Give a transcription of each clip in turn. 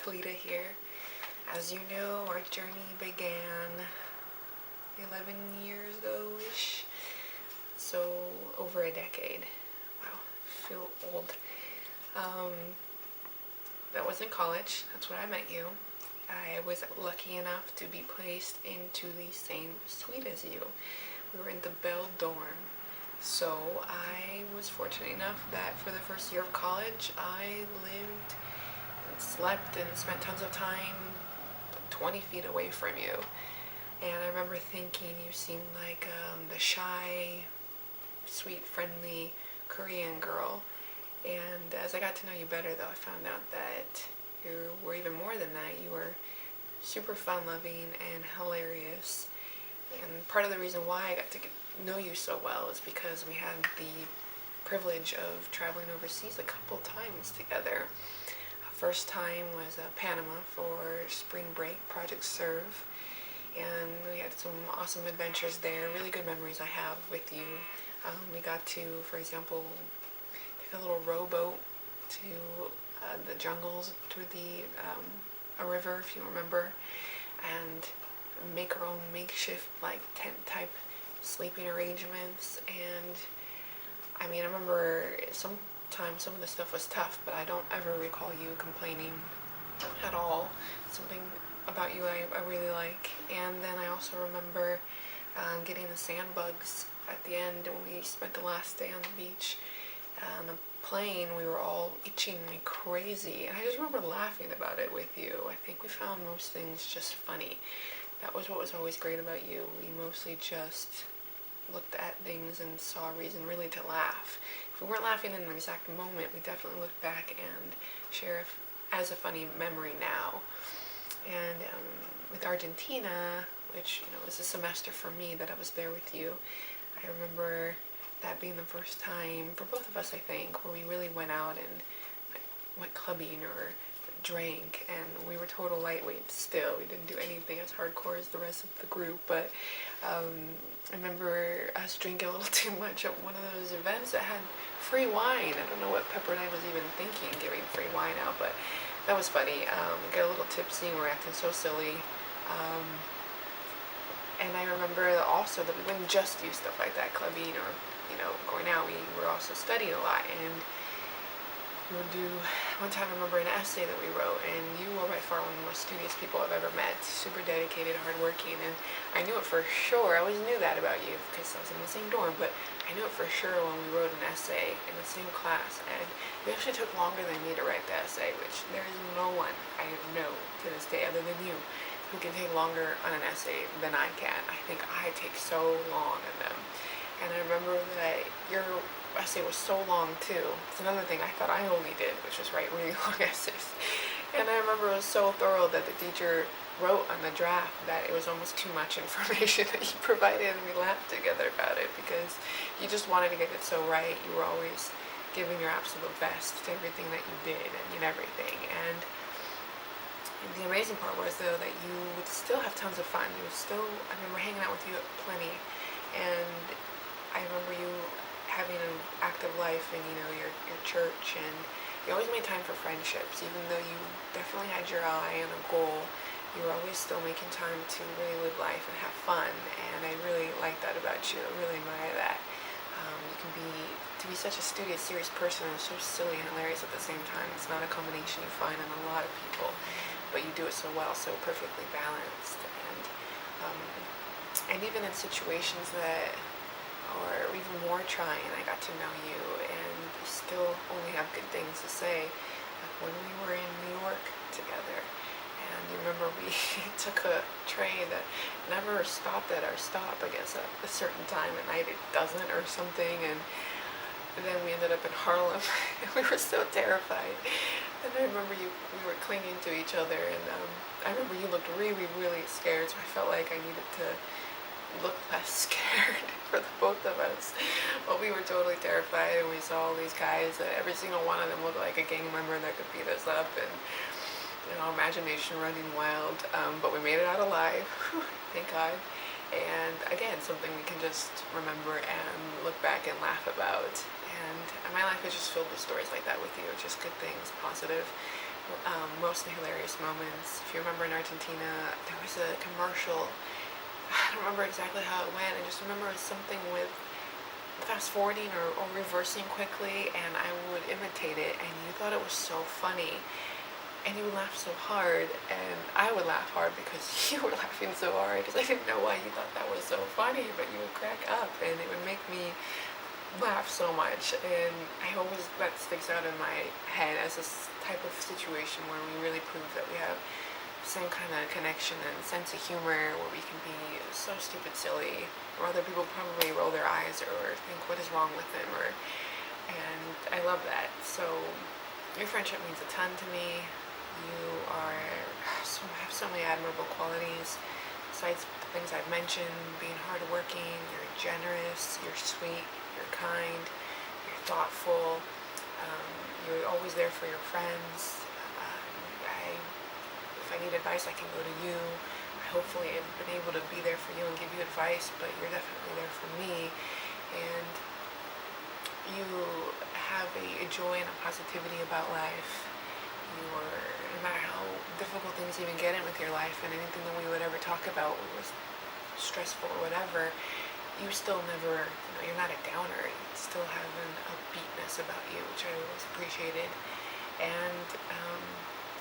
Kalita here. As you know, our journey began 11 years ago-ish, so over a decade. Wow, I feel old. That was in college. That's when I met you. I was lucky enough to be placed into the same suite as you. We were in the Bell dorm. So I was fortunate enough that for the first year of college, I lived and slept and spent tons of time 20 feet away from you. And I remember thinking you seemed like the shy, sweet, friendly Korean girl. And as I got to know you better, though, I found out that you were even more than that. You were super fun-loving and hilarious. And part of the reason why I got to know you so well is because we had the privilege of traveling overseas a couple times together. First time was Panama for spring break, Project Serve, and we had some awesome adventures there. Really good memories I have with you. We got to, for example, take a little rowboat to the jungles through a river, if you remember, and make our own makeshift like tent type sleeping arrangements. And I mean, I remember sometimes some of the stuff was tough, but I don't ever recall you complaining at all. Something about you I really like. And then I also remember getting the sand bugs at the end when we spent the last day on the beach. On the plane, we were all itching like crazy, and I just remember laughing about it with you. I think we found most things just funny. That was what was always great about you. We mostly just looked at things and saw a reason really to laugh. If we weren't laughing in an exact moment, we definitely look back and share it as a funny memory now. And with Argentina, which was a semester for me that I was there with you, I remember that being the first time for both of us, I think, where we really went out and went clubbing or drank, and we were total lightweights still. We didn't do anything as hardcore as the rest of the group, but I remember us drinking a little too much at one of those events that had free wine. I don't know what Pepperdine was even thinking, giving free wine out, but that was funny. We got a little tipsy and we were acting so silly. And I remember also that we wouldn't just do stuff like that, clubbing or going out. We were also studying a lot, and we would do, one time I remember an essay that we wrote, and you were by far one of the most studious people I've ever met, super dedicated, hardworking, and I knew it for sure. I always knew that about you because I was in the same dorm, but I knew it for sure when we wrote an essay in the same class, and we actually took longer than me to write the essay, which there is no one I know to this day other than you who can take longer on an essay than I can. I think I take so long on them. And I remember that your essay was so long too. It's another thing I thought I only did, which was write really long essays. And I remember it was so thorough that the teacher wrote on the draft that it was almost too much information that you provided, and we laughed together about it because you just wanted to get it so right. You were always giving your absolute best to everything that you did and in everything. And the amazing part was, though, that you would still have tons of fun. I remember hanging out with you plenty, and I remember you having an active life in, your church, and you always made time for friendships. Even though you definitely had your eye on a goal, you were always still making time to really live life and have fun, and I really like that about you. I really admire that. You can to be such a studious, serious person and so silly and hilarious at the same time. It's not a combination you find in a lot of people, but you do it so well, so perfectly balanced. And even in situations that are even more trying, I got to know you, and you still only have good things to say. Like when we were in New York together, and you remember we took a train that never stopped at our stop, I guess at a certain time at night it doesn't or something, and then we ended up in Harlem, and we were so terrified. And I remember we were clinging to each other, and I remember you looked really, really scared, so I felt like I needed to look less scared for the both of us. But we were totally terrified, and we saw all these guys that every single one of them looked like a gang member that could beat us up, and imagination running wild. But we made it out alive, thank God. And again, something we can just remember and look back and laugh about. And my life is just filled with stories like that with you, just good things, positive mostly hilarious moments. If you remember in Argentina, there was a commercial. I don't remember exactly how it went. I just remember it was something with fast forwarding or reversing quickly, and I would imitate it, and you thought it was so funny. And you would laugh so hard, and I would laugh hard because you were laughing so hard, because I didn't know why you thought that was so funny, but you would crack up, and it would make me laugh so much. And that sticks out in my head as this type of situation where we really prove that we have the same kind of connection and sense of humor, where we can be so stupid silly, or other people probably roll their eyes or think, what is wrong with them, and I love that. So your friendship means a ton to me. You have so many admirable qualities, besides the things I've mentioned: being hardworking, you're generous, you're sweet, you're kind, you're thoughtful, you're always there for your friends. If I need advice, I can go to you. Hopefully I've been able to be there for you and give you advice, but you're definitely there for me. And you have a joy and a positivity about life. No matter how difficult things even get in with your life, and anything that we would ever talk about was stressful or whatever, you still never, you're not a downer. You still have an upbeatness about you, which I always appreciated. And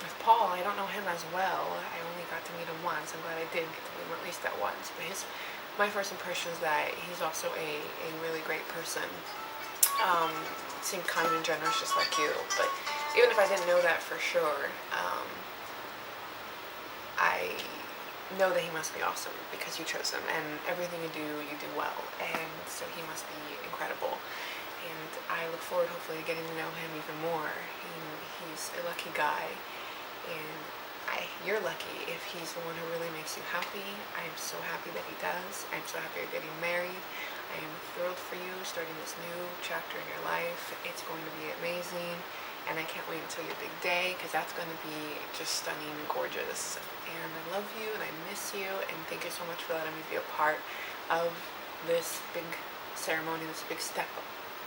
with Paul, I don't know him as well. I only got to meet him once. I'm glad I did get to meet him at least that once. But my first impression is that he's also a really great person. Seemed kind and generous, just like you. But even if I didn't know that for sure, I know that he must be awesome because you chose him, and everything you do well, and so he must be incredible. And I look forward, hopefully, to getting to know him even more. He's a lucky guy, and you're lucky if he's the one who really makes you happy. I am so happy that he does. I'm so happy you're getting married. I am thrilled for you starting this new chapter in your life. It's going to be amazing, and I can't wait until your big day, because that's going to be just stunning and gorgeous. And I love you, and I miss you, and thank you so much for letting me be a part of this big ceremony, this big step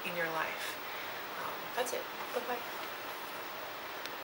in your life. That's it. Bye-bye.